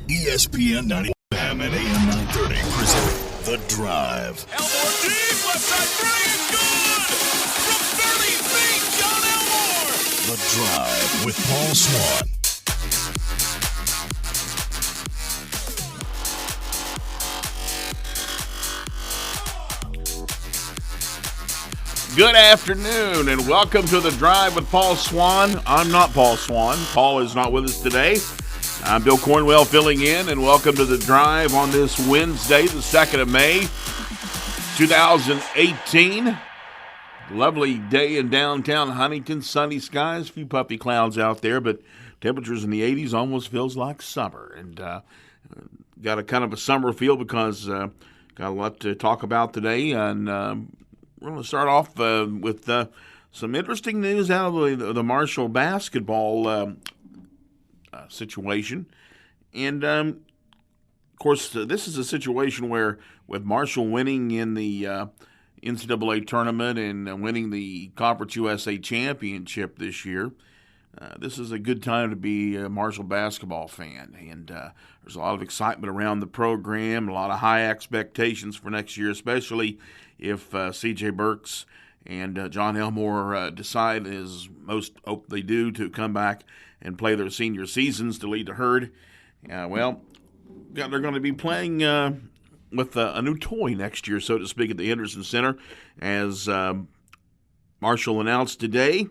ESPN 90 AM and AM 930 present The Drive. Elmore deep, left side three is good! From 30 feet, John Elmore! The Drive with Paul Swann. Good afternoon and welcome to The Drive with Paul Swann. I'm not Paul Swann. Paul is not with us today. I'm Bill Cornwell filling in, and welcome to The Drive on this Wednesday, the 2nd of May, 2018. Lovely day in downtown Huntington, sunny skies, a few puffy clouds out there, but temperatures in the 80s almost feels like summer. And got a kind of a summer feel because got a lot to talk about today, and we're going to start off with some interesting news out of the Marshall basketball situation. And, of course, this is a situation where with Marshall winning in the NCAA tournament and winning the Conference USA championship this year, this is a good time to be a Marshall basketball fan. And there's a lot of excitement around the program, a lot of high expectations for next year, especially if C.J. Burks and John Elmore decide, as most hope they do, to come back and play their senior seasons to lead the herd. They're going to be playing with a new toy next year, so to speak, at the Henderson Center, as Marshall announced today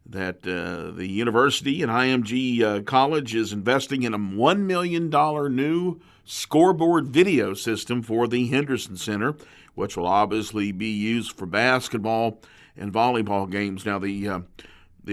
that the university and IMG College is investing in a $1 million new scoreboard video system for the Henderson Center, which will obviously be used for basketball and volleyball games. Now, the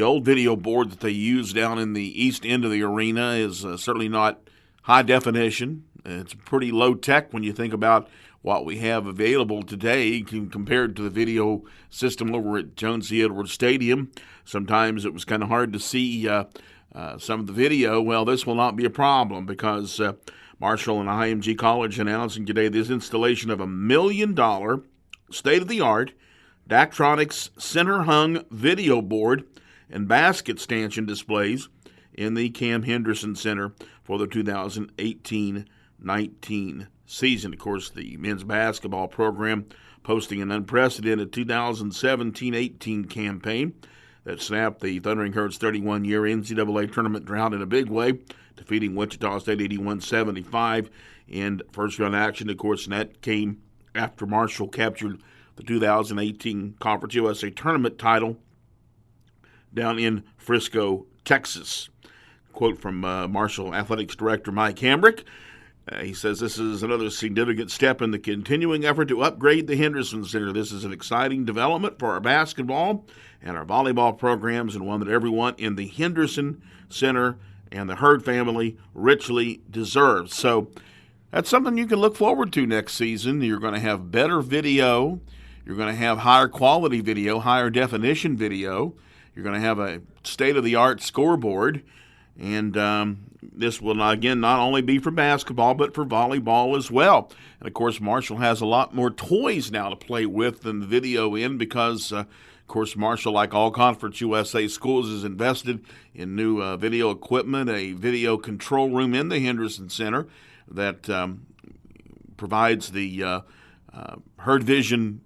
old video board that they use down in the east end of the arena is certainly not high definition. It's pretty low tech when you think about what we have available today compared to the video system over at Jones C. Edwards Stadium. Sometimes it was kind of hard to see some of the video. Well, this will not be a problem because Marshall and IMG College announcing today this installation of $1 million state-of-the-art Daktronics center-hung video board and basket stanchion displays in the Cam Henderson Center for the 2018-19 season. Of course, the men's basketball program posting an unprecedented 2017-18 campaign that snapped the Thundering Herd's 31-year NCAA tournament drought in a big way, defeating Wichita State 81-75 in first-round action. Of course, and that came after Marshall captured the 2018 Conference USA tournament title down in Frisco, Texas. Quote from Marshall Athletics Director Mike Hambrick. He says this is another significant step in the continuing effort to upgrade the Henderson Center. This is an exciting development for our basketball and our volleyball programs, and one that everyone in the Henderson Center and the Herd family richly deserves. So that's something you can look forward to next season. You're going to have better video. You're going to have higher quality video, higher definition video. You're going to have a state-of-the-art scoreboard. And this will, not only be for basketball, but for volleyball as well. And, of course, Marshall has a lot more toys now to play with than the video in because, of course, Marshall, like all Conference USA schools, is invested in new video equipment, a video control room in the Henderson Center that provides the Herd Vision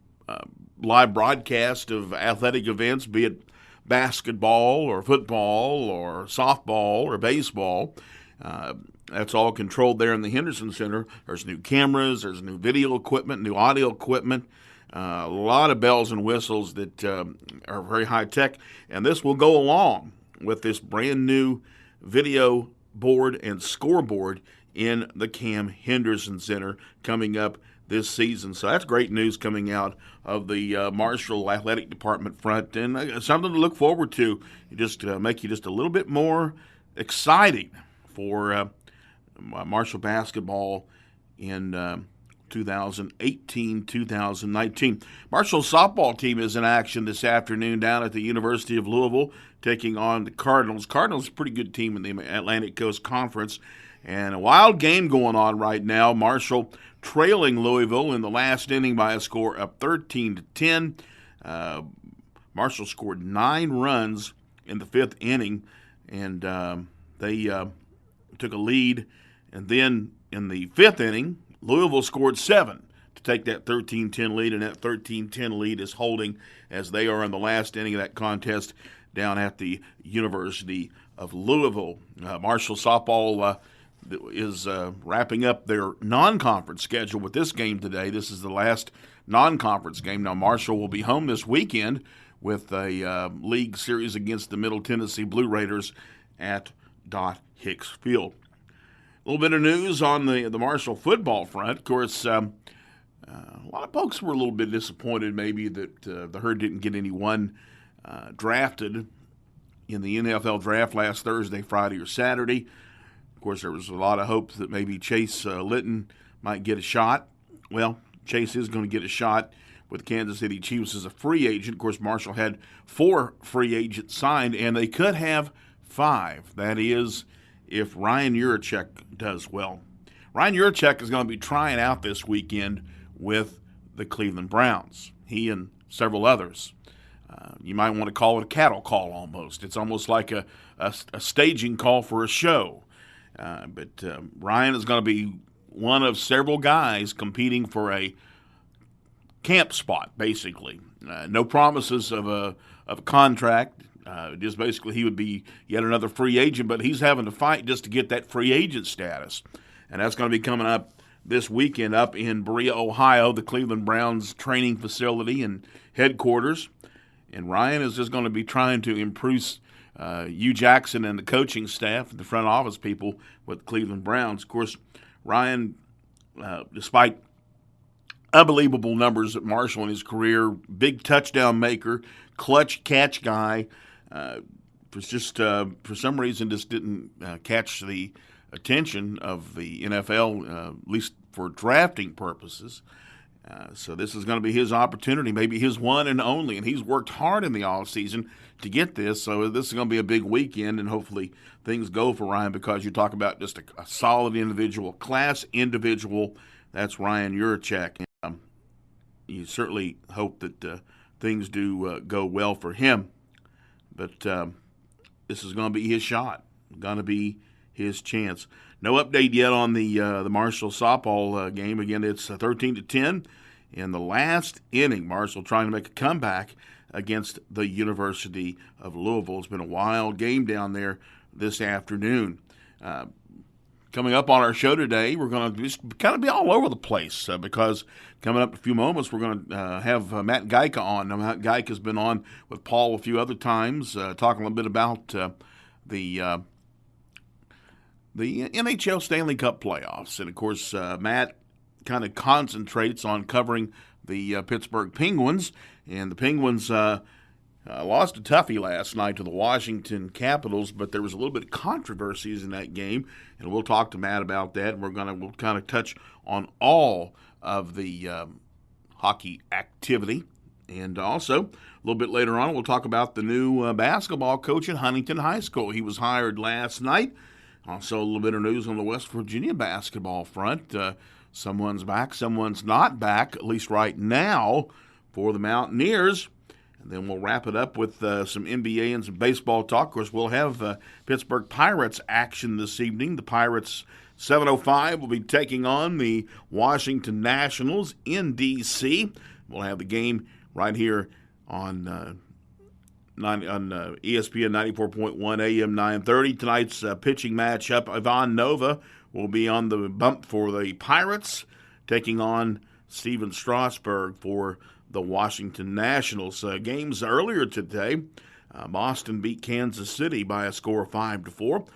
live broadcast of athletic events, be it basketball or football or softball or baseball. That's all controlled there in the Henderson Center. There's new cameras, there's new video equipment, new audio equipment, a lot of bells and whistles that are very high tech. And this will go along with this brand new video board and scoreboard in the Cam Henderson Center coming up this season. So that's great news coming out of the Marshall Athletic Department front, and something to look forward to. Just make you just a little bit more exciting for Marshall basketball in 2018-2019. Marshall's softball team is in action this afternoon down at the University of Louisville, taking on the Cardinals. Cardinals is a pretty good team in the Atlantic Coast Conference, and a wild game going on right now. Marshall trailing Louisville in the last inning by a score of 13-10. Marshall scored 9 runs in the 5th inning, and they took a lead And then in the fifth inning, Louisville scored 7 to take that 13-10 lead, and that 13-10 lead is holding as they are in the last inning of that contest down at the University of Louisville. Marshall softball is wrapping up their non-conference schedule with this game today. This is the last non-conference game. Now, Marshall will be home this weekend with a league series against the Middle Tennessee Blue Raiders at Dot Hicks Field. A little bit of news on the Marshall football front. Of course, a lot of folks were a little bit disappointed maybe that the Herd didn't get anyone drafted in the NFL draft last Thursday, Friday, or Saturday. Of course, there was a lot of hope that maybe Chase Litton might get a shot. Well, Chase is going to get a shot with Kansas City Chiefs as a free agent. Of course, Marshall had 4 free agents signed, and they could have 5. That is, if Ryan Urachek does well. Ryan Urachek is going to be trying out this weekend with the Cleveland Browns. He and several others. You might want to call it a cattle call almost. It's almost like a staging call for a show. But Ryan is going to be one of several guys competing for a camp spot, basically. No promises of a contract. Just basically he would be yet another free agent, but he's having to fight just to get that free agent status. And that's going to be coming up this weekend up in Berea, Ohio, the Cleveland Browns training facility and headquarters. And Ryan is just going to be trying to impress Hugh Jackson and the coaching staff and the front office people with Cleveland Browns. Of course, Ryan, despite unbelievable numbers at Marshall in his career, big touchdown maker, clutch catch guy, was just for some reason just didn't catch the attention of the NFL, at least for drafting purposes. So this is going to be his opportunity, maybe his one and only, and he's worked hard in the offseason to get this. So this is going to be a big weekend, and hopefully things go for Ryan, because you talk about just a solid individual, class individual. That's Ryan Urachek. You certainly hope that things do go well for him. But this is going to be his shot, going to be his chance. No update yet on the Marshall softball game. Again, it's 13-10 in the last inning. Marshall trying to make a comeback against the University of Louisville. It's been a wild game down there this afternoon. Coming up on our show today, we're going to just kind of be all over the place because coming up in a few moments, we're going to have Matt Gajka on. Now, Matt Gajka has been on with Paul a few other times, talking a little bit about the NHL Stanley Cup playoffs. And, of course, Matt kind of concentrates on covering the Pittsburgh Penguins. And the Penguins lost a toughie last night to the Washington Capitals, but there was a little bit of controversies in that game. And we'll talk to Matt about that. And we'll kind of touch on all of the hockey activity. And also, a little bit later on, we'll talk about the new basketball coach at Huntington High School. He was hired last night. Also, a little bit of news on the West Virginia basketball front. Someone's back, someone's not back, at least right now, for the Mountaineers. And then we'll wrap it up with some NBA and some baseball talk. Of course, we'll have Pittsburgh Pirates action this evening. The Pirates, 7:05, will be taking on the Washington Nationals in D.C. We'll have the game right here on ESPN 94.1 AM 930. Tonight's pitching matchup, Ivan Nova will be on the bump for the Pirates, taking on Steven Strasburg for the Washington Nationals. Games earlier today, Boston beat Kansas City by a score of 5-4.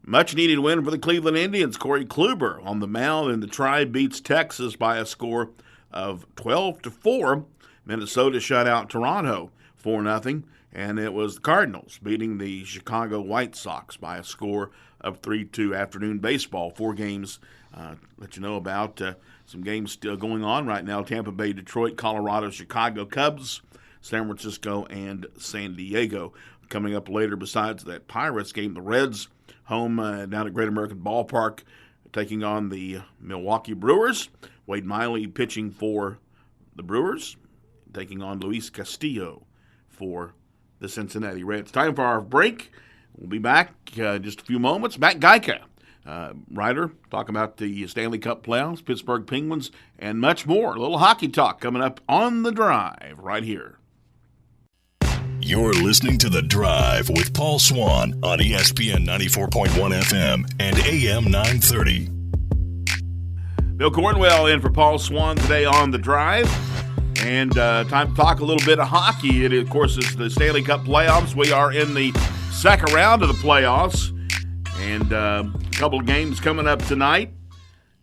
Much-needed win for the Cleveland Indians. Corey Kluber on the mound, and the Tribe beats Texas by a score of 12-4. Minnesota shut out Toronto 4-0. And it was the Cardinals beating the Chicago White Sox by a score of 3-2. Afternoon baseball, 4 games. Let you know about some games still going on right now. Tampa Bay, Detroit, Colorado, Chicago Cubs, San Francisco, and San Diego. Coming up later, besides that Pirates game, the Reds home down at Great American Ballpark, taking on the Milwaukee Brewers. Wade Miley pitching for the Brewers, taking on Luis Castillo for the Cincinnati Reds. Time for our break. We'll be back just a few moments. Matt Gajka Ryder, talk about the Stanley Cup playoffs, Pittsburgh Penguins, and much more. A little hockey talk coming up on The Drive right here. You're listening to The Drive with Paul Swann on ESPN 94.1 FM and AM 930. Bill Cornwell in for Paul Swann today on The Drive. And time to talk a little bit of hockey. It, of course, is the Stanley Cup playoffs. We are in the second round of the playoffs. And a couple of games coming up tonight.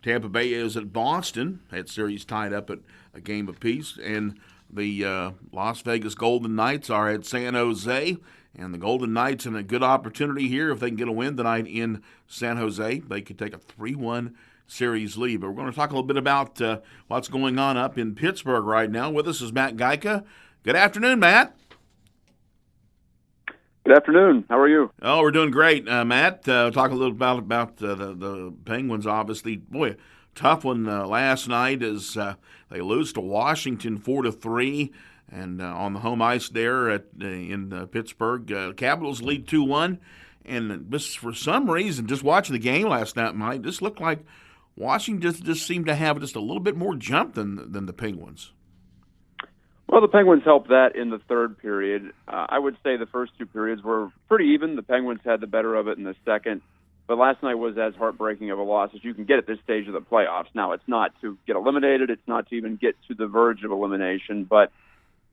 Tampa Bay is at Boston. That series tied up at a game apiece. And the Las Vegas Golden Knights are at San Jose. And the Golden Knights in a good opportunity here. If they can get a win tonight in San Jose, they could take a 3-1 series lead. But we're going to talk a little bit about what's going on up in Pittsburgh right now. With us is Matt Gajka. Good afternoon, Matt. Good afternoon. How are you? Oh, we're doing great, Matt. Talk a little about the Penguins, obviously. Boy, tough one last night as they lose to Washington 4-3, and on the home ice there in Pittsburgh. Capitals lead 2-1, and just for some reason, just watching the game last night, Mike, just looked like Washington just seemed to have just a little bit more jump than the Penguins. Well, the Penguins helped that in the third period. I would say the first two periods were pretty even. The Penguins had the better of it in the second. But last night was as heartbreaking of a loss as you can get at this stage of the playoffs. Now, it's not to get eliminated. It's not to even get to the verge of elimination. But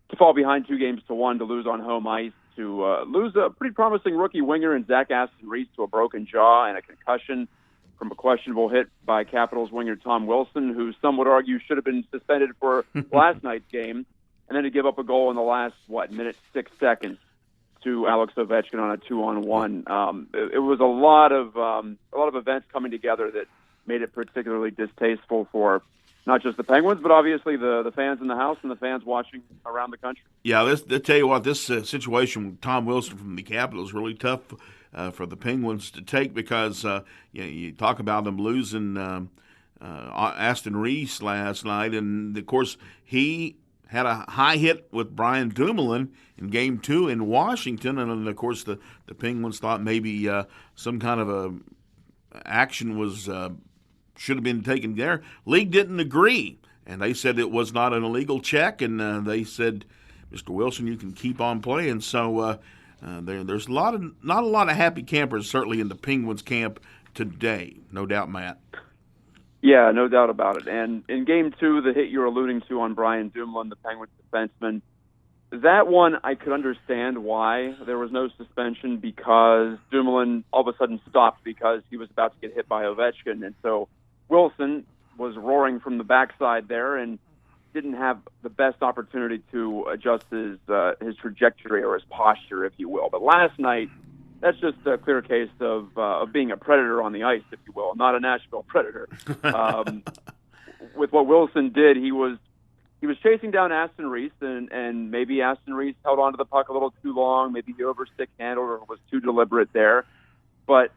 to fall behind 2-1, to lose on home ice, to lose a pretty promising rookie winger in Zach Aston-Reese to a broken jaw and a concussion from a questionable hit by Capitals winger Tom Wilson, who some would argue should have been suspended for last night's game, and then to give up a goal in the last, minute 6 seconds to Alex Ovechkin on a 2-on-1. It was a lot of events coming together that made it particularly distasteful for not just the Penguins, but obviously the fans in the house and the fans watching around the country. Yeah, I'll tell you what, this situation with Tom Wilson from the Capitals is really tough for the Penguins to take because you talk about them losing Aston Reese last night, and of course he had a high hit with Brian Dumoulin in Game 2 in Washington, and of course the Penguins thought maybe some kind of a action was should have been taken there. League didn't agree, and they said it was not an illegal check, and they said, Mr. Wilson, you can keep on playing. So there's not a lot of happy campers certainly in the Penguins camp today, no doubt, Matt. Yeah, no doubt about it. And in Game 2, the hit you're alluding to on Brian Dumoulin, the Penguins defenseman, that one I could understand why there was no suspension, because Dumoulin all of a sudden stopped because he was about to get hit by Ovechkin. And so Wilson was roaring from the backside there and didn't have the best opportunity to adjust his trajectory or his posture, if you will. But last night, that's just a clear case of being a predator on the ice, if you will, not a Nashville Predator. With what Wilson did, he was chasing down Aston Reese, and maybe Aston Reese held onto the puck a little too long. Maybe he overstick handled or was too deliberate there. But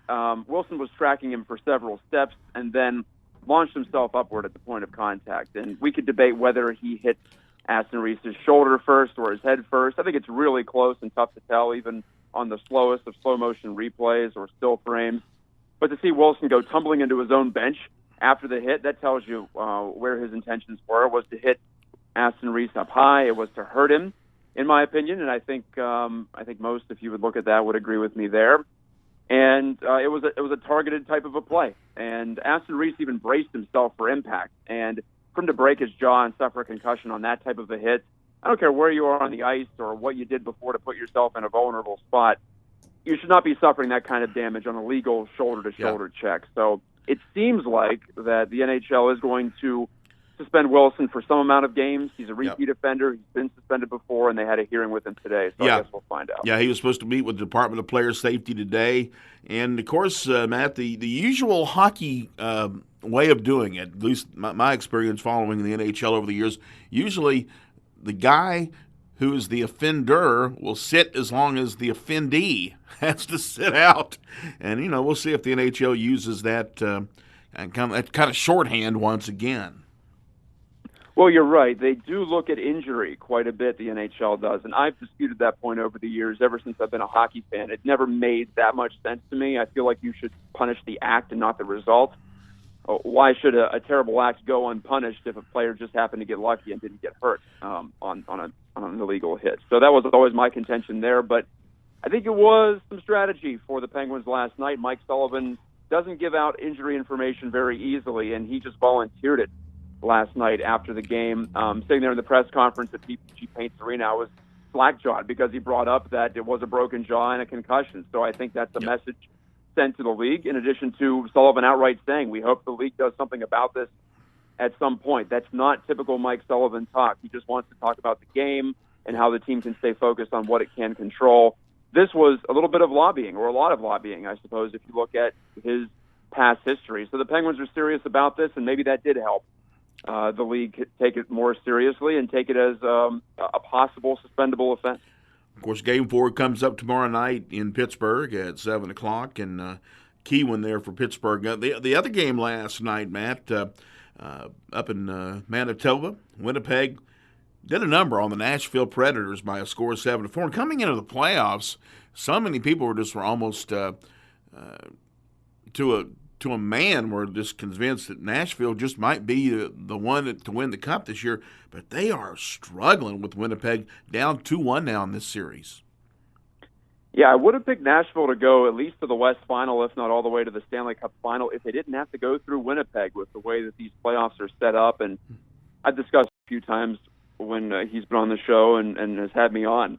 Wilson was tracking him for several steps and then launched himself upward at the point of contact. And we could debate whether he hit Aston Reese's shoulder first or his head first. I think it's really close and tough to tell, even on the slowest of slow-motion replays or still frames. But to see Wilson go tumbling into his own bench after the hit, that tells you where his intentions were, was to hit Aston Reese up high. It was to hurt him, in my opinion, and I think most, if you would look at that, would agree with me there. And it was a targeted type of a play. And Aston Reese even braced himself for impact. And for him to break his jaw and suffer a concussion on that type of a hit, I don't care where you are on the ice or what you did before to put yourself in a vulnerable spot, you should not be suffering that kind of damage on a legal shoulder-to-shoulder check. So it seems like that the NHL is going to suspend Wilson for some amount of games. He's a repeat offender. He's been suspended before, and they had a hearing with him today. So I guess we'll find out. Yeah, he was supposed to meet with the Department of Player Safety today. And, of course, Matt, the usual hockey way of doing it, at least my experience following the NHL over the years, usually the guy who is the offender will sit as long as the offendee has to sit out. And, we'll see if the NHL uses that kind of shorthand once again. Well, you're right. They do look at injury quite a bit, the NHL does, and I've disputed that point over the years, ever since I've been a hockey fan. It never made that much sense to me. I feel like you should punish the act and not the result. Why should a terrible act go unpunished if a player just happened to get lucky and didn't get hurt on an illegal hit? So that was always my contention there, but I think it was some strategy for the Penguins last night. Mike Sullivan doesn't give out injury information very easily, and he just volunteered it last night after the game. Sitting there in the press conference at PPG Paints Arena, I was slack-jawed because he brought up that it was a broken jaw and a concussion. So I think that's a message sent to the league, in addition to Sullivan outright saying, we hope the league does something about this at some point. That's not typical Mike Sullivan talk. He just wants to talk about the game and how the team can stay focused on what it can control. This was a little bit of lobbying, or a lot of lobbying, I suppose, if you look at his past history. So the Penguins are serious about this, and maybe that did help the league take it more seriously and take it as a possible suspendable offense. Of course, Game 4 comes up tomorrow night in Pittsburgh at 7 o'clock, and key one there for Pittsburgh. The other game last night, Matt, up in Manitoba, Winnipeg did a number on the Nashville Predators by a score of 7-4. And coming into the playoffs, so many people were almost to a man were just convinced that Nashville just might be the one to win the Cup this year, but they are struggling with Winnipeg, down 2-1 now in this series. Yeah, I would have picked Nashville to go at least to the West Final, if not all the way to the Stanley Cup Final, if they didn't have to go through Winnipeg with the way that these playoffs are set up. And I've discussed a few times when he's been on the show and has had me on.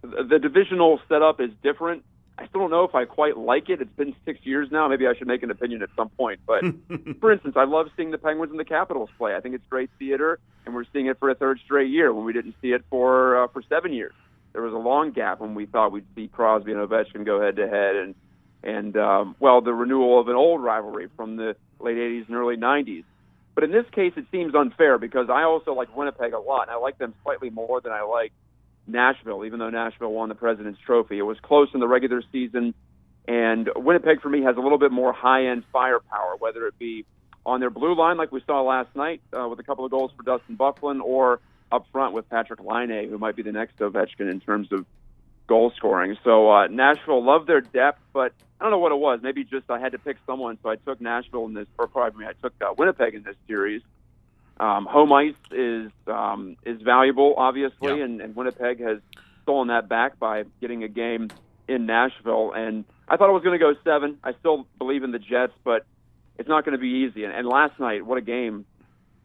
The divisional setup is different. I still don't know if I quite like it. It's been 6 years now. Maybe I should make an opinion at some point. But, for instance, I love seeing the Penguins and the Capitals play. I think it's great theater, and we're seeing it for a third straight year when we didn't see it for 7 years. There was a long gap when we thought we'd see Crosby and Ovechkin go head-to-head, and the renewal of an old rivalry from the late 80s and early 90s. But in this case, it seems unfair because I also like Winnipeg a lot, and I like them slightly more than I like Nashville, even though Nashville won the President's Trophy. It was close in the regular season, and Winnipeg, for me, has a little bit more high-end firepower, whether it be on their blue line like we saw last night with a couple of goals for Dustin Byfuglien, or up front with Patrick Laine, who might be the next Ovechkin in terms of goal scoring. So Nashville loved their depth, but I don't know what it was. Maybe just I had to pick someone, so I took Nashville in this, or pardon me, I took Winnipeg in this series. Home ice is valuable, obviously, and Winnipeg has stolen that back by getting a game in Nashville. And I thought it was going to go 7. I still believe in the Jets, but it's not going to be easy. And last night, what a game.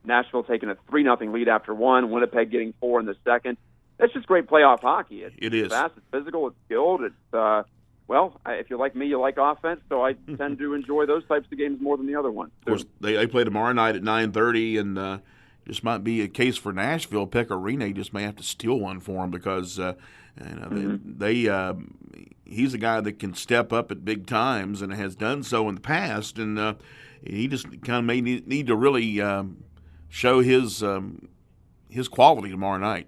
Nashville taking a 3-0 lead after 1, Winnipeg getting 4 in the second. That's just great playoff hockey. It is. Fast, it's physical, it's skilled. It's, if you're like me, you like offense, so I tend to enjoy those types of games more than the other ones. Of course, they play tomorrow night at 9:30, and just might be a case for Nashville. Pekka Rinne just may have to steal one for him because he's a guy that can step up at big times and has done so in the past, and he just kind of may need to really show his quality tomorrow night.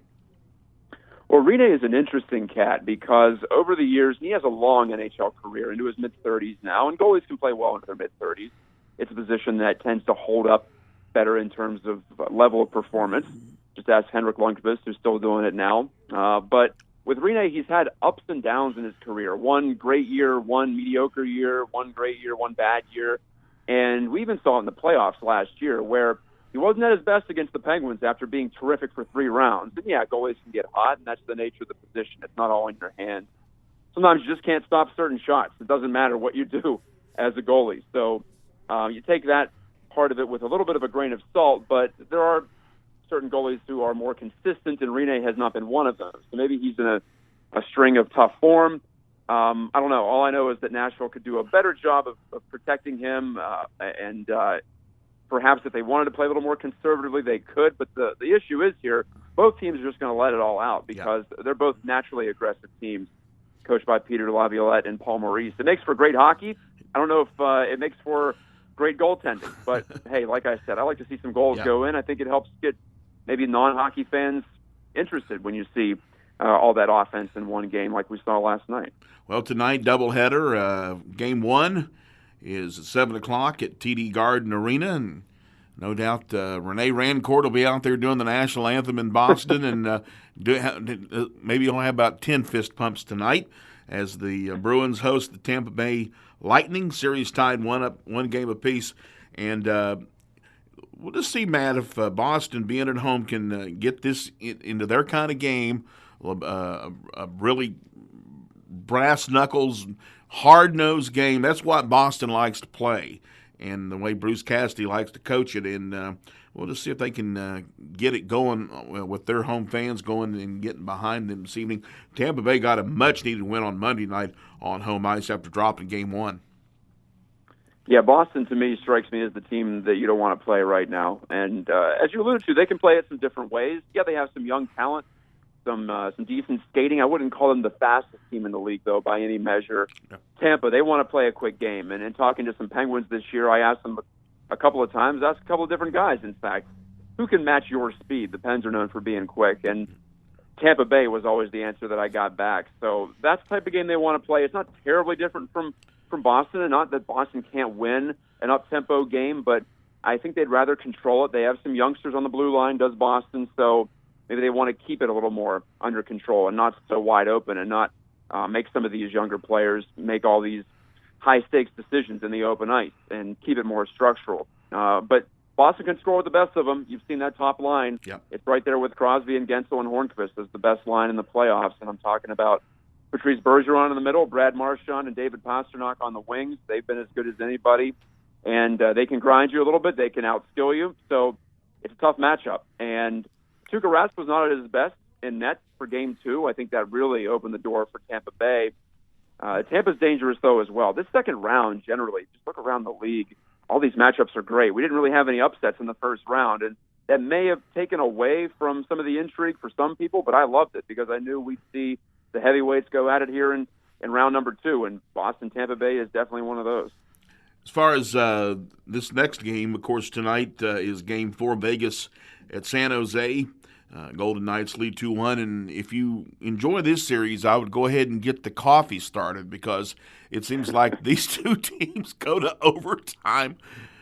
Well, Rinne is an interesting cat because over the years, he has a long NHL career into his mid-30s now, and goalies can play well into their mid-30s. It's a position that tends to hold up better in terms of level of performance. Just ask Henrik Lundqvist, who's still doing it now. But with Rinne, he's had ups and downs in his career. One great year, one mediocre year, one great year, one bad year. And we even saw it in the playoffs last year where he wasn't at his best against the Penguins after being terrific for 3 rounds. And yeah, goalies can get hot, and that's the nature of the position. It's not all in your hands. Sometimes you just can't stop certain shots. It doesn't matter what you do as a goalie. So you take that part of it with a little bit of a grain of salt, but there are certain goalies who are more consistent, and Rinne has not been one of them. So maybe he's in a string of tough form. I don't know. All I know is that Nashville could do a better job of protecting him, and perhaps if they wanted to play a little more conservatively, they could. But the issue is here, both teams are just going to let it all out because they're both naturally aggressive teams, coached by Peter Laviolette and Paul Maurice. It makes for great hockey. I don't know if it makes for great goaltending, but hey, like I said, I like to see some goals go in. I think it helps get maybe non-hockey fans interested when you see all that offense in one game like we saw last night. Well, tonight, doubleheader. Game 1 is at 7 o'clock at TD Garden Arena, and No doubt Renee Rancourt will be out there doing the national anthem in Boston, and maybe he'll have about 10 fist pumps tonight as the Bruins host the Tampa Bay Lightning. Series tied one game apiece. And we'll just see, Matt, if Boston, being at home, can get this into their kind of game, a really brass knuckles, hard-nosed game. That's what Boston likes to play, and the way Bruce Cassidy likes to coach it. And we'll just see if they can get it going with their home fans going and getting behind them this evening. Tampa Bay got a much-needed win on Monday night on home ice after dropping Game 1. Yeah, Boston, to me, strikes me as the team that you don't want to play right now. And as you alluded to, they can play it some different ways. Yeah, they have some young talent, some decent skating. I wouldn't call them the fastest team in the league, though, by any measure. Yeah. Tampa, they want to play a quick game. And in talking to some Penguins this year, I asked them a couple of times, asked a couple of different guys, in fact, who can match your speed? The Pens are known for being quick. And Tampa Bay was always the answer that I got back. So that's the type of game they want to play. It's not terribly different from Boston, and not that Boston can't win an up-tempo game, but I think they'd rather control it. They have some youngsters on the blue line, does Boston, so maybe they want to keep it a little more under control and not so wide open, and not make some of these younger players make all these high-stakes decisions in the open ice and keep it more structural. But Boston can score with the best of them. You've seen that top line. Yep. It's right there with Crosby and Gensel and Hornqvist as the best line in the playoffs, and I'm talking about Patrice Bergeron in the middle, Brad Marchand and David Pastrnak on the wings. They've been as good as anybody, and they can grind you a little bit. They can outskill you. So it's a tough matchup. And Tuukka Rask was not at his best in net for Game 2. I think that really opened the door for Tampa Bay. Tampa's dangerous, though, as well. This second round, generally, just look around the league, all these matchups are great. We didn't really have any upsets in the first round, and that may have taken away from some of the intrigue for some people, but I loved it because I knew we'd see the heavyweights go at it here in round number 2, and Boston-Tampa Bay is definitely one of those. As far as this next game, of course, tonight is Game 4, Vegas at San Jose. Golden Knights lead 2-1, and if you enjoy this series, I would go ahead and get the coffee started because it seems like these two teams go to overtime.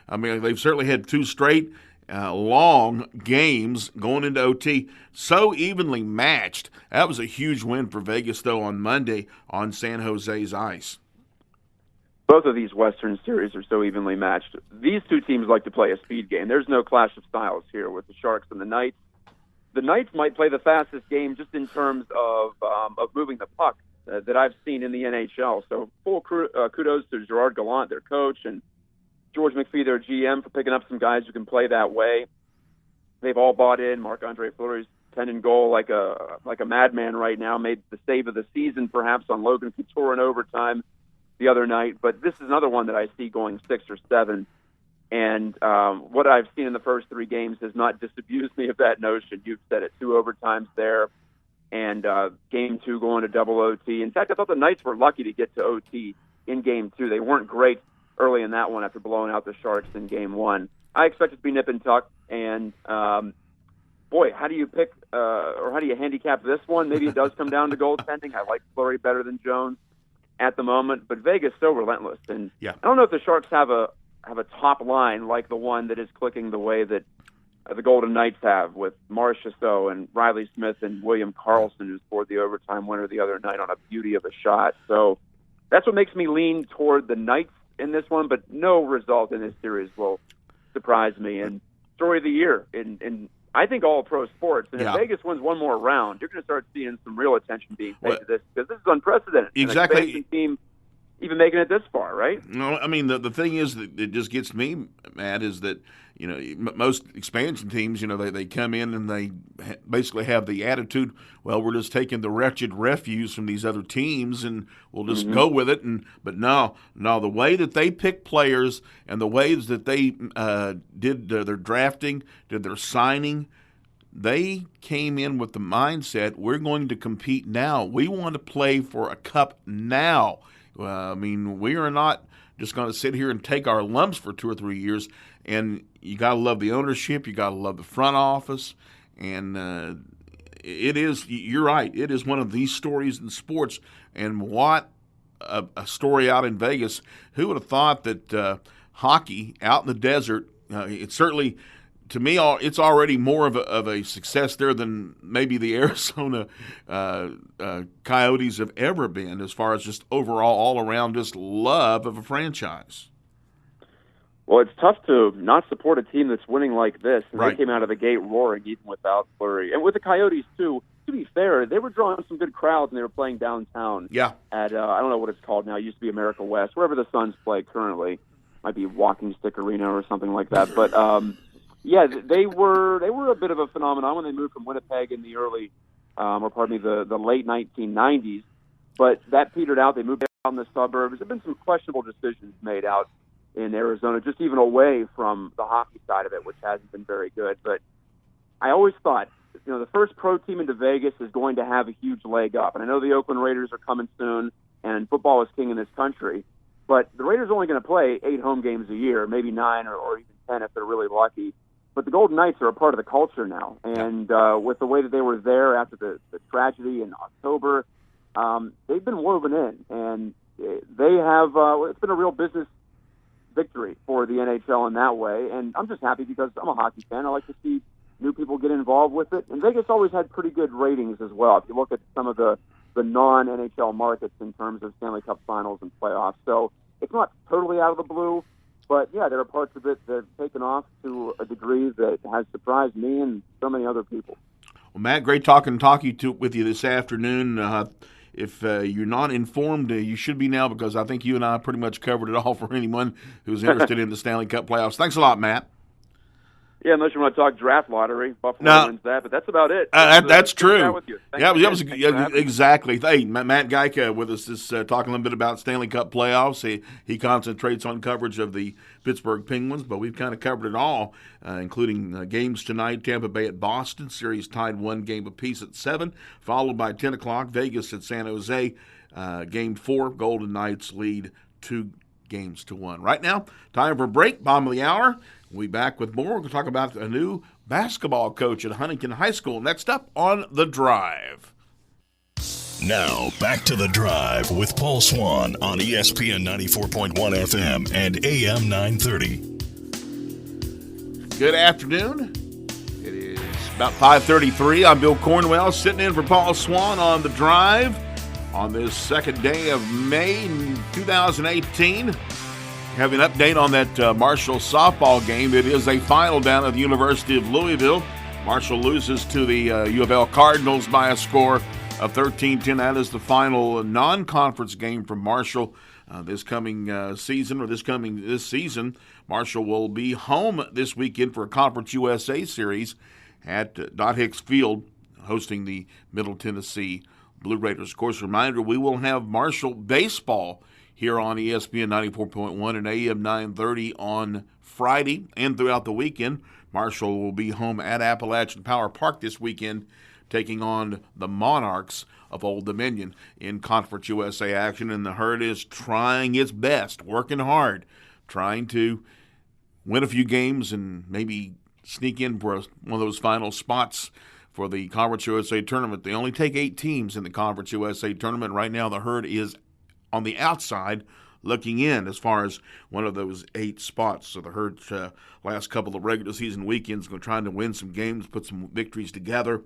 I mean, they've certainly had 2 straight long games going into OT, so evenly matched. That was a huge win for Vegas, though, on Monday on San Jose's ice. Both of these Western series are so evenly matched. These two teams like to play a speed game. There's no clash of styles here with the Sharks and the Knights. The Knights might play the fastest game just in terms of moving the puck that I've seen in the NHL. So full kudos to Gerard Gallant, their coach, and George McPhee, their GM, for picking up some guys who can play that way. They've all bought in. Marc-Andre Fleury's 10 in goal like a madman right now. Made the save of the season, perhaps, on Logan Couture in overtime the other night. But this is another one that I see going 6 or 7. And what I've seen in the first 3 games has not disabused me of that notion. You've said it, 2 overtimes there, and Game 2 going to double OT. In fact, I thought the Knights were lucky to get to OT in Game 2. They weren't great early in that one after blowing out the Sharks in Game 1. I expect it to be nip and tuck, and boy, how do you pick or how do you handicap this one? Maybe it does come down to goaltending. I like Fleury better than Jones at the moment, but Vegas so relentless, and yeah. I don't know if the Sharks have a top line like the one that is clicking the way that the Golden Knights have with Marchessault and Riley Smith and William Karlsson, who scored the overtime winner the other night on a beauty of a shot. So that's what makes me lean toward the Knights in this one, but no result in this series will surprise me. And story of the year in I think all pro sports. And if Vegas wins one more round, you're going to start seeing some real attention being paid to this because this is unprecedented. Exactly. An expansion team even making it this far, right? No, I mean, the thing is that it just gets me, Matt, is that, you know, most expansion teams, you know, they come in and they basically have the attitude, well, we're just taking the wretched refuse from these other teams and we'll just go with it. But no, the way that they pick players and the ways that they did their drafting, did their signing, they came in with the mindset, we're going to compete now. We want to play for a cup now. I mean, we are not just going to sit here and take our lumps for 2 or 3 years. And you got to love the ownership. You got to love the front office. And it is, you're right, it is one of these stories in sports. And what a story out in Vegas. Who would have thought that hockey out in the desert, It's certainly, to me, it's already more of a success there than maybe the Arizona Coyotes have ever been, as far as just overall, all-around just love of a franchise. Well, it's tough to not support a team that's winning like this. And Right. They came out of the gate roaring, even without Fleury. And with the Coyotes, too, to be fair, they were drawing some good crowds, and they were playing downtown. Yeah. At, I don't know what it's called now. It used to be America West, wherever the Suns play currently. Might be Walking Stick Arena or something like that. But, yeah, they were a bit of a phenomenon when they moved from Winnipeg in the the late 1990s. But that petered out. They moved down the suburbs. There have been some questionable decisions made out in Arizona, just even away from the hockey side of it, which hasn't been very good. But I always thought, the first pro team into Vegas is going to have a huge leg up. And I know the Oakland Raiders are coming soon, and football is king in this country. But the Raiders are only going to play 8 home games a year, maybe 9 or even 10 if they're really lucky. But the Golden Knights are a part of the culture now. And with the way that they were there after the tragedy in October, they've been woven in. And they have it's been a real business victory for the NHL in that way. And I'm just happy because I'm a hockey fan. I like to see new people get involved with it. And Vegas always had pretty good ratings as well, if you look at some of the non-NHL markets in terms of Stanley Cup finals and playoffs. So it's not totally out of the blue, but yeah, there are parts of it that have taken off to a degree that has surprised me and so many other people. Well, Matt, great talking with you this afternoon. If you're not informed, you should be now, because I think you and I pretty much covered it all for anyone who's interested in the Stanley Cup playoffs. Thanks a lot, Matt. Yeah, unless you want to talk draft lottery, Buffalo wins that, but that's about it. That's true. Yeah, exactly. Hey, Matt Gajka with us, is talking a little bit about Stanley Cup playoffs. He concentrates on coverage of the Pittsburgh Penguins, but we've kind of covered it all, including games tonight. Tampa Bay at Boston, series tied 1 game apiece at 7, followed by 10 o'clock, Vegas at San Jose, game 4. Golden Knights lead 2-1. Right now, time for a break, bottom of the hour. We'll be back with more. We're going to talk about a new basketball coach at Huntington High School next up on The Drive. Now, back to The Drive with Paul Swann on ESPN 94.1 FM and AM 930. Good afternoon. It is about 5:33. I'm Bill Cornwell, sitting in for Paul Swann on The Drive on this second day of May 2018. Have an update on that Marshall softball game. It is a final down at the University of Louisville. Marshall loses to the U of L Cardinals by a score of 13-10. That is the final non-conference game from Marshall this season. Marshall will be home this weekend for a Conference USA series at Dot Hicks Field, hosting the Middle Tennessee Blue Raiders. Of course, reminder, we will have Marshall baseball here on ESPN 94.1 and AM 930 on Friday and throughout the weekend. Marshall will be home at Appalachian Power Park this weekend, taking on the Monarchs of Old Dominion in Conference USA action. And the Herd is trying its best, working hard, trying to win a few games and maybe sneak in for one of those final spots for the Conference USA tournament. They only take 8 teams in the Conference USA tournament. Right now, the Herd is on the outside looking in as far as one of those 8 spots. So the Herd's last couple of regular season weekends going to try to win some games, put some victories together,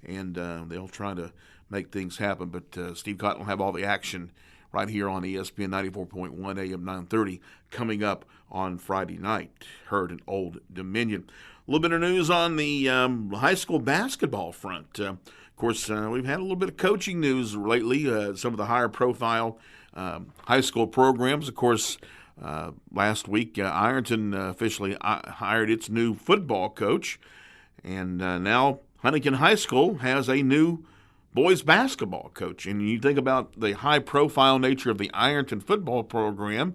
and they'll try to make things happen. But Steve Cotton will have all the action right here on ESPN 94.1 AM 930 coming up on Friday night. Herd and Old Dominion. A little bit of news on the high school basketball front. Of course, we've had a little bit of coaching news lately, some of the higher profile high school programs. Of course, last week, Ironton officially hired its new football coach, and now Huntington High School has a new boys basketball coach. And you think about the high-profile nature of the Ironton football program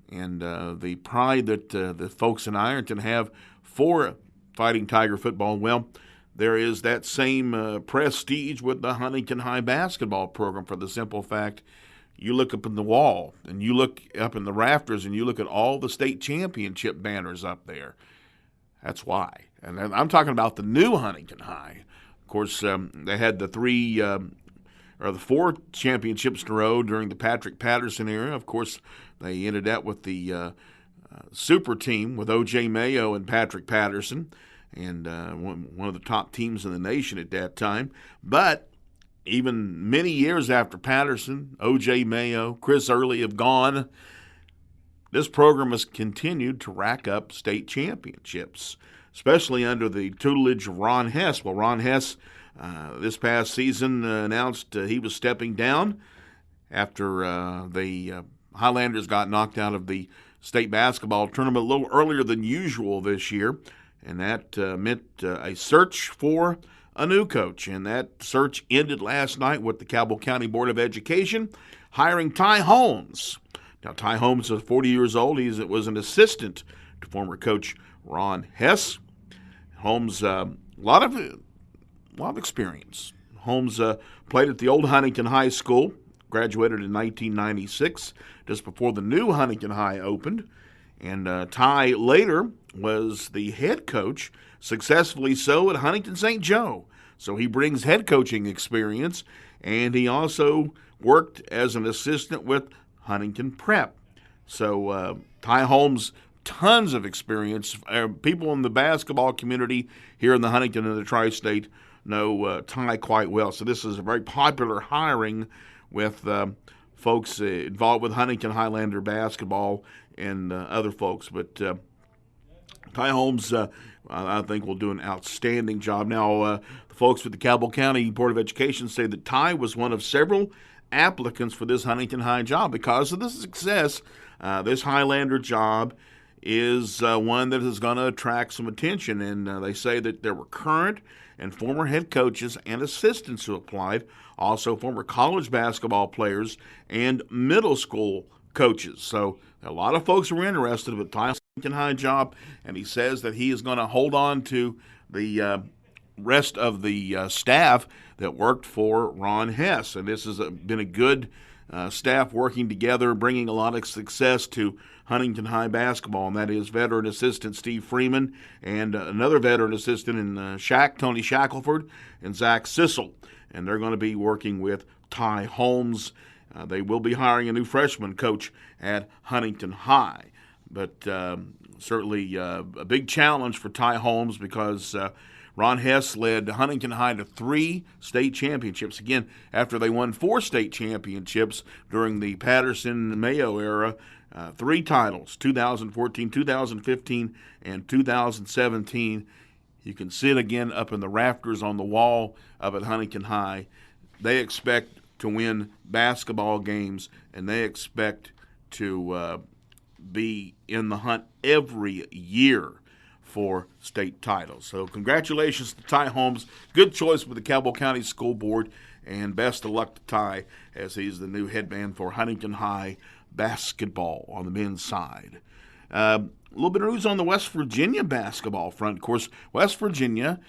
and the pride that the folks in Ironton have for Fighting Tiger football. Well, there is that same prestige with the Huntington High basketball program, for the simple fact you look up in the wall and you look up in the rafters and you look at all the state championship banners up there. That's why. And I'm talking about the new Huntington High. Of course, they had the 4 championships in a row during the Patrick Patterson era. Of course, they ended up with the super team with O.J. Mayo and Patrick Patterson, and one of the top teams in the nation at that time. But even many years after Patterson, O.J. Mayo, Chris Early have gone, this program has continued to rack up state championships, especially under the tutelage of Ron Hess. Well, Ron Hess this past season announced he was stepping down after the Highlanders got knocked out of the state basketball tournament a little earlier than usual this year, and that meant a search for a new coach. And that search ended last night with the Cabell County Board of Education hiring Ty Holmes. Now, Ty Holmes is 40 years old. He was an assistant to former coach Ron Hess. Holmes, a lot of experience. Holmes played at the old Huntington High School, graduated in 1996, just before the new Huntington High opened. And Ty later was the head coach, successfully so, at Huntington St. Joe. So he brings head coaching experience, and he also worked as an assistant with Huntington Prep. So Ty Holmes, tons of experience. People in the basketball community here in the Huntington and the Tri-State know Ty quite well. So this is a very popular hiring with folks involved with Huntington Highlander basketball and other folks. But Ty Holmes, I think, will do an outstanding job. Now, the folks with the Cabell County Board of Education say that Ty was one of several applicants for this Huntington High job. Because of the success, this Highlander job is one that is going to attract some attention. And they say that there were current and former head coaches and assistants who applied, also former college basketball players and middle school coaches. So a lot of folks were interested with Ty's Huntington High job, and he says that he is going to hold on to the rest of the staff that worked for Ron Hess. And this has been a good staff working together, bringing a lot of success to Huntington High basketball, and that is veteran assistant Steve Freeman and another veteran assistant in Tony Shackelford and Zach Sissel. And they're going to be working with Ty Holmes. They will be hiring a new freshman coach at Huntington High. But certainly a big challenge for Ty Holmes because Ron Hess led Huntington High to 3 state championships. Again, after they won 4 state championships during the Patterson-Mayo era, 3 titles, 2014, 2015, and 2017. You can see it again up in the rafters on the wall up at Huntington High. They expect to win basketball games, and they expect to be in the hunt every year for state titles. So congratulations to Ty Holmes. Good choice with the Cabell County School Board, and best of luck to Ty as he's the new head man for Huntington High basketball on the men's side. A little bit of news on the West Virginia basketball front. Of course, West Virginia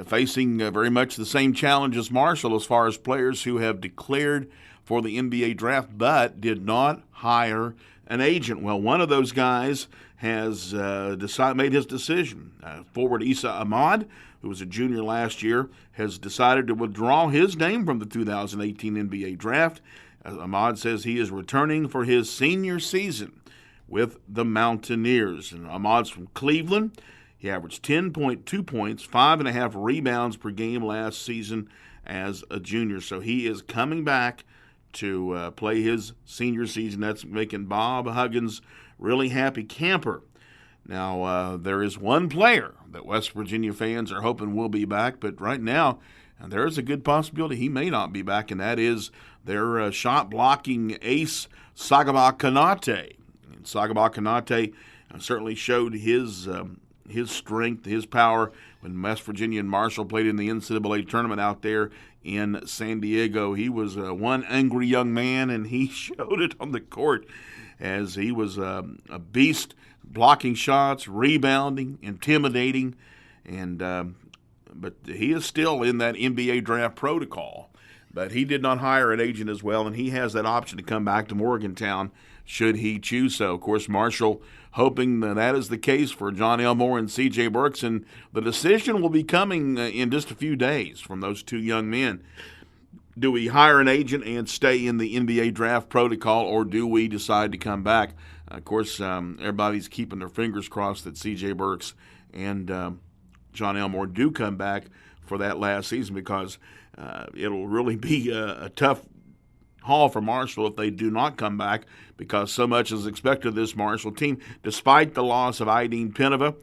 facing very much the same challenge as Marshall as far as players who have declared for the NBA draft but did not hire an agent. Well, one of those guys has made his decision. Forward Issa Ahmad, who was a junior last year, has decided to withdraw his name from the 2018 NBA draft. Ahmad says he is returning for his senior season with the Mountaineers. And Ahmad's from Cleveland. He averaged 10.2 points, 5.5 rebounds per game last season as a junior. So he is coming back to play his senior season. That's making Bob Huggins really happy camper. Now, there is one player that West Virginia fans are hoping will be back, but right now there is a good possibility he may not be back, and that is their shot-blocking ace, Sagaba Konate. And Sagaba Konate certainly showed his strength, his power when West Virginia and Marshall played in the NCAA tournament out there in San Diego. He was one angry young man, and he showed it on the court as he was a beast, blocking shots, rebounding, intimidating, and but he is still in that NBA draft protocol. But he did not hire an agent as well, and he has that option to come back to Morgantown should he choose so. Of course, Marshall hoping that is the case for John Elmore and C.J. Burks, and the decision will be coming in just a few days from those two young men. Do we hire an agent and stay in the NBA draft protocol, or do we decide to come back? Of course, everybody's keeping their fingers crossed that C.J. Burks and John Elmore do come back for that last season, because it'll really be a tough haul for Marshall if they do not come back, because so much is expected of this Marshall team, despite the loss of Aideen Penova,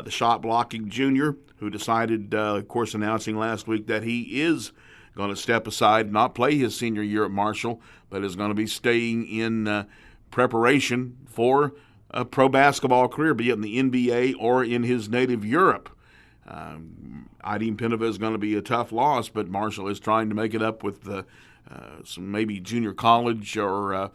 the shot-blocking junior, who decided, of course, announcing last week that he is going to step aside, not play his senior year at Marshall, but is going to be staying in preparation for a pro basketball career, be it in the NBA or in his native Europe. Aideen Penova is going to be a tough loss, but Marshall is trying to make it up with some maybe junior college or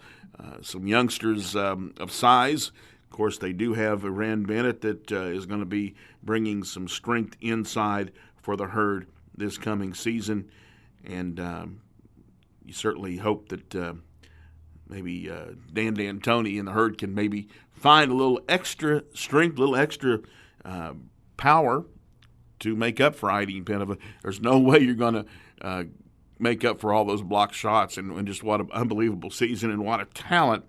some youngsters of size. Of course, they do have Rand Bennett that is going to be bringing some strength inside for the Herd this coming season, and you certainly hope that maybe Dan D'Antoni and the Herd can maybe find a little extra strength, a little extra power to make up for Aideen Penova. There's no way you're going to make up for all those blocked shots, and just what an unbelievable season and what a talent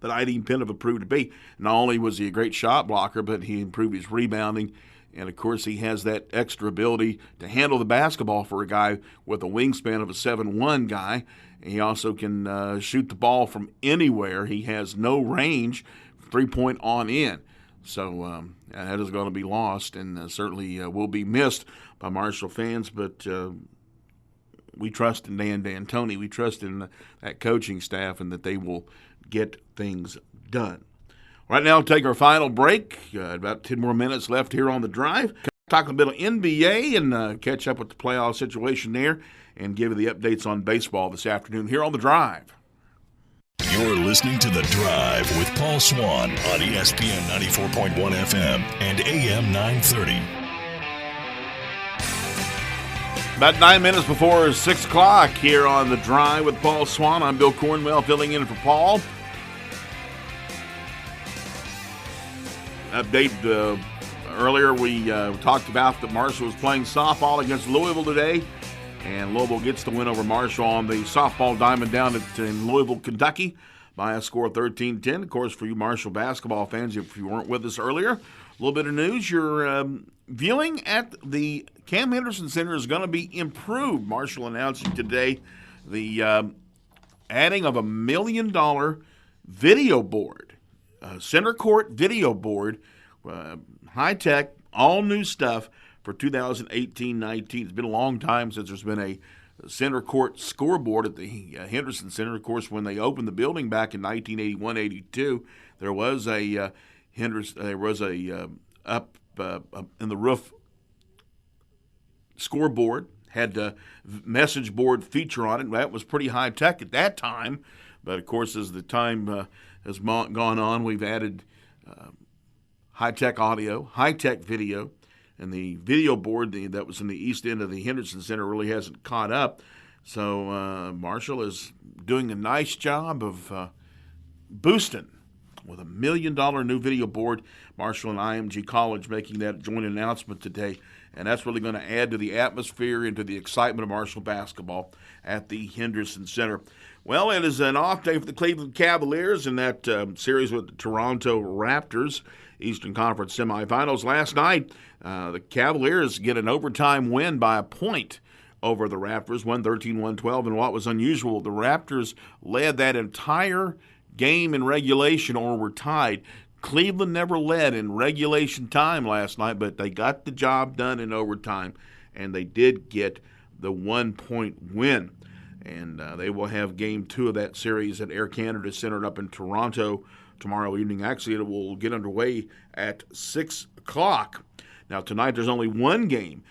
that Aideen Penova proved to be. Not only was he a great shot blocker, but he improved his rebounding, and of course he has that extra ability to handle the basketball for a guy with a wingspan of a 7'1" guy. He also can shoot the ball from anywhere. He has no range, 3-point on in. So that is going to be lost, and certainly will be missed by Marshall fans. But we trust in Dan D'Antoni. We trust in that coaching staff, and that they will get things done. Right now, we'll take our final break. About 10 more minutes left here on the drive. Talk a bit of NBA and catch up with the playoff situation there, and give you the updates on baseball this afternoon here on the drive. You're listening to The Drive with Paul Swann on ESPN 94.1 FM and AM 930. About 9 minutes before 6 o'clock here on The Drive with Paul Swann. I'm Bill Cornwell filling in for Paul. Update, earlier we talked about that Marshall was playing softball against Louisville today, and Louisville gets the win over Marshall on the softball diamond down in Louisville, Kentucky, by a score of 13-10. Of course, for you Marshall basketball fans, if you weren't with us earlier, a little bit of news. Your viewing at the Cam Henderson Center is going to be improved. Marshall announcing today the adding of $1 million video board, center court video board, high-tech, all-new stuff for 2018-19. It's been a long time since there's been a center court scoreboard at the Henderson Center. Of course, when they opened the building back in 1981-82, there was a up in the roof scoreboard, had a message board feature on it. That was pretty high tech at that time, but of course, as the time has gone on, we've added high tech audio, high tech video. And the video board that was in the east end of the Henderson Center really hasn't caught up. So Marshall is doing a nice job of boosting with $1 million new video board. Marshall and IMG College making that joint announcement today. And that's really going to add to the atmosphere and to the excitement of Marshall basketball at the Henderson Center. Well, it is an off day for the Cleveland Cavaliers in that series with the Toronto Raptors, Eastern Conference semifinals. Last night, the Cavaliers get an overtime win by a point over the Raptors, 113-112. And what was unusual, the Raptors led that entire game in regulation or were tied. Cleveland never led in regulation time last night, but they got the job done in overtime, and they did get the 1-point win. And they will have Game 2 of that series at Air Canada Center up in Toronto tomorrow evening. Actually, it will get underway at 6 o'clock. Now, tonight there's only one game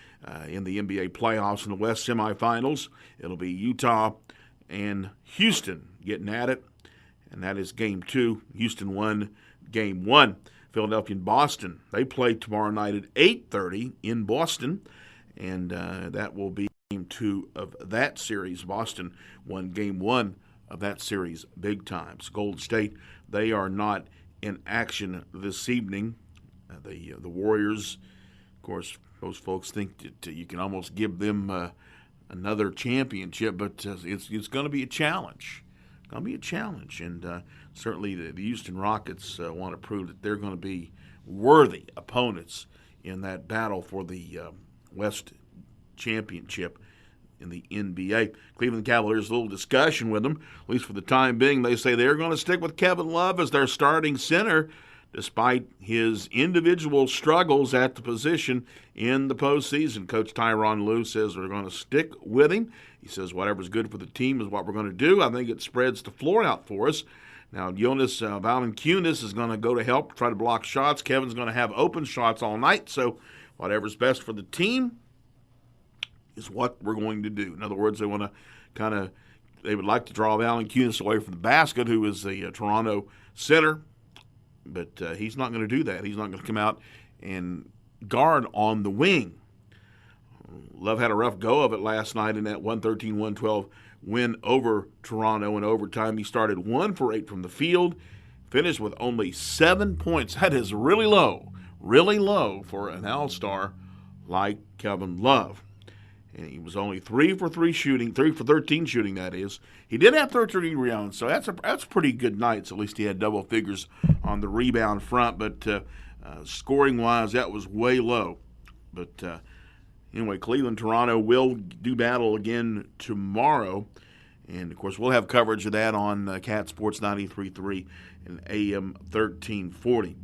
in the NBA playoffs in the West semifinals. It'll be Utah and Houston getting at it, and that is Game 2. Houston won Game 1. Philadelphia and Boston, they play tomorrow night at 8:30 in Boston, and that will be Game 2 of that series. Boston won Game 1 of that series big times. Golden State, they are not in action this evening. The Warriors, of course, most folks think that you can almost give them another championship, but it's going to be a challenge going to be a challenge. And certainly the Houston Rockets want to prove that they're going to be worthy opponents in that battle for the West Championship in the NBA. Cleveland Cavaliers, a little discussion with them, at least for the time being. They say they're going to stick with Kevin Love as their starting center, despite his individual struggles at the position in the postseason. Coach Tyronn Lue says they're going to stick with him. He says whatever's good for the team is what we're going to do. I think it spreads the floor out for us. Now, Jonas Valanciunas is going to go to help try to block shots. Kevin's going to have open shots all night, so whatever's best for the team is what we're going to do. In other words, they want to they would like to draw Valanciunas away from the basket, who is the Toronto center, but he's not going to do that. He's not going to come out and guard on the wing. Love had a rough go of it last night in that 113-112 win over Toronto in overtime. He started 1 for 8 from the field, finished with only 7 points. That is really low for an all-star like Kevin Love. And he was only 3 for 13 shooting, that is. He did have 13 rebounds, so that's pretty good nights. At least he had double figures on the rebound front, but scoring-wise, that was way low. But anyway, Cleveland-Toronto will do battle again tomorrow. And, of course, we'll have coverage of that on Cat Sports 93.3 and AM 1340.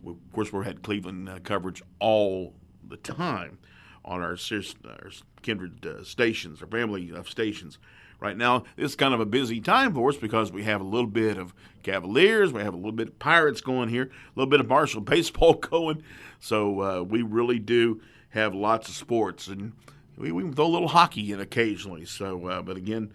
Of course, we've had Cleveland coverage all the time on our kindred stations, our family of stations. Right now, it's kind of a busy time for us because we have a little bit of Cavaliers, we have a little bit of Pirates going here, a little bit of Marshall baseball going. So we really do have lots of sports, and we can throw a little hockey in occasionally. So, but again,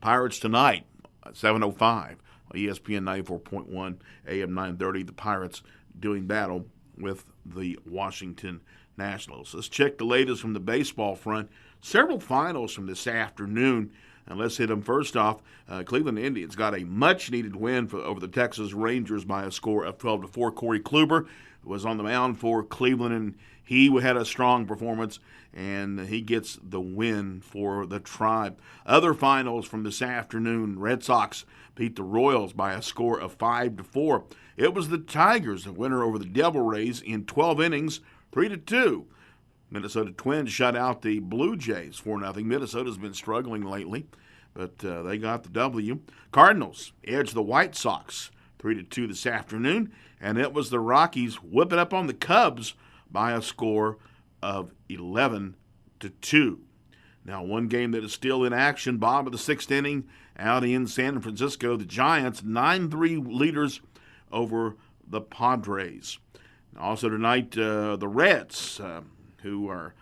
Pirates tonight, 7:05, ESPN 94.1, AM 930. The Pirates doing battle with the Washington Nationals. Let's check the latest from the baseball front. Several finals from this afternoon, and let's hit them first off. Cleveland Indians got a much-needed win over the Texas Rangers by a score of 12-4. Corey Kluber was on the mound for Cleveland, and he had a strong performance, and he gets the win for the Tribe. Other finals from this afternoon, Red Sox beat the Royals by a score of 5-4. It was the Tigers, the winner over the Devil Rays in 12 innings, 3-2. Minnesota Twins shut out the Blue Jays 4-0. Minnesota's been struggling lately, but they got the W. Cardinals edged the White Sox 3-2 this afternoon, and it was the Rockies whipping up on the Cubs by a score of 11-2. Now, one game that is still in action, bottom of the sixth inning, out in San Francisco, the Giants 9-3 leaders over the Padres. Also tonight, the Reds, who are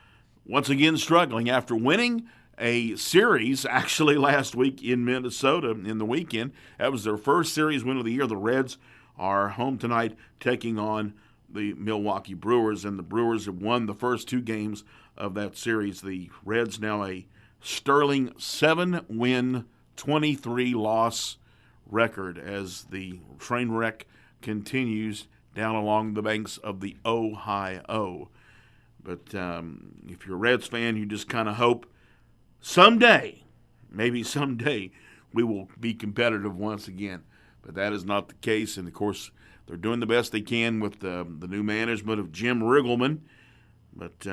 once again struggling after winning a series actually last week in Minnesota in the weekend. That was their first series win of the year. The Reds are home tonight taking on the Milwaukee Brewers, and the Brewers have won the first 2 games of that series. The Reds now a sterling 7-win, 23-loss record as the train wreck continues down along the banks of the Ohio. But if you're a Reds fan, you just kind of hope someday, maybe someday, we will be competitive once again. But that is not the case, and of course, they're doing the best they can with the new management of Jim Riggleman. But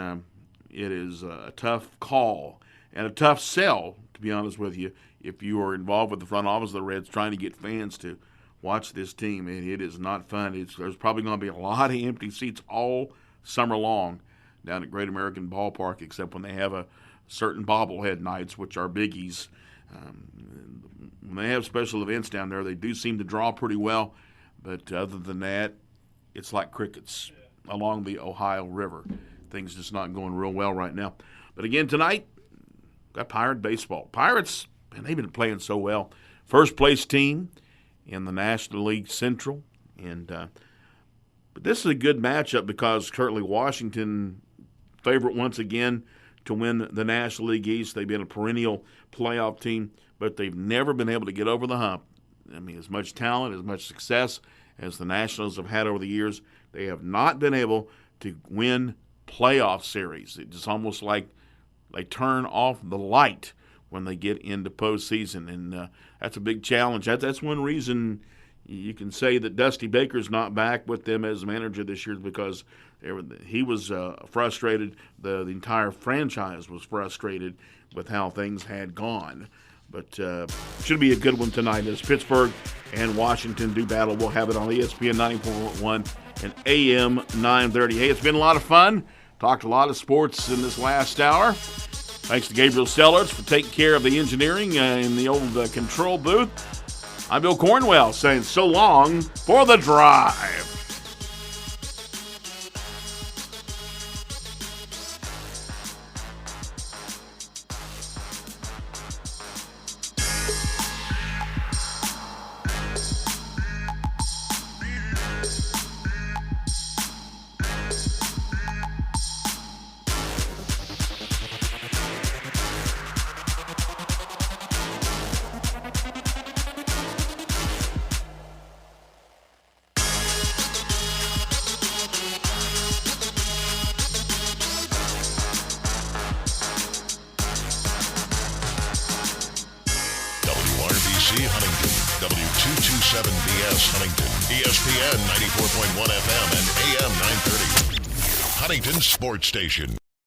it is a tough call and a tough sell, to be honest with you, if you are involved with the front office of the Reds trying to get fans to watch this team. And it is not fun. There's probably going to be a lot of empty seats all summer long down at Great American Ballpark, except when they have a certain bobblehead nights, which are biggies. When they have special events down there, they do seem to draw pretty well. But other than that, it's like crickets along the Ohio River. Things just not going real well right now. But again, tonight, got Pirate baseball. Pirates, man, they've been playing so well. First place team in the National League Central. But this is a good matchup because currently Washington favorite once again to win the National League East. They've been a perennial playoff team, but they've never been able to get over the hump. I mean, as much talent, as much success as the Nationals have had over the years, they have not been able to win playoff series. It's just almost like they turn off the light when they get into postseason. And that's a big challenge. That's one reason you can say that Dusty Baker's not back with them as manager this year, because he was frustrated. The entire franchise was frustrated with how things had gone. But should be a good one tonight as Pittsburgh and Washington do battle. We'll have it on ESPN 90.1 and AM 930. Hey, it's been a lot of fun. Talked a lot of sports in this last hour. Thanks to Gabriel Sellers for taking care of the engineering in the old control booth. I'm Bill Cornwell saying so long for the drive. Huntington, W227BS Huntington, ESPN 94.1 FM and AM 930. Huntington Sports Station.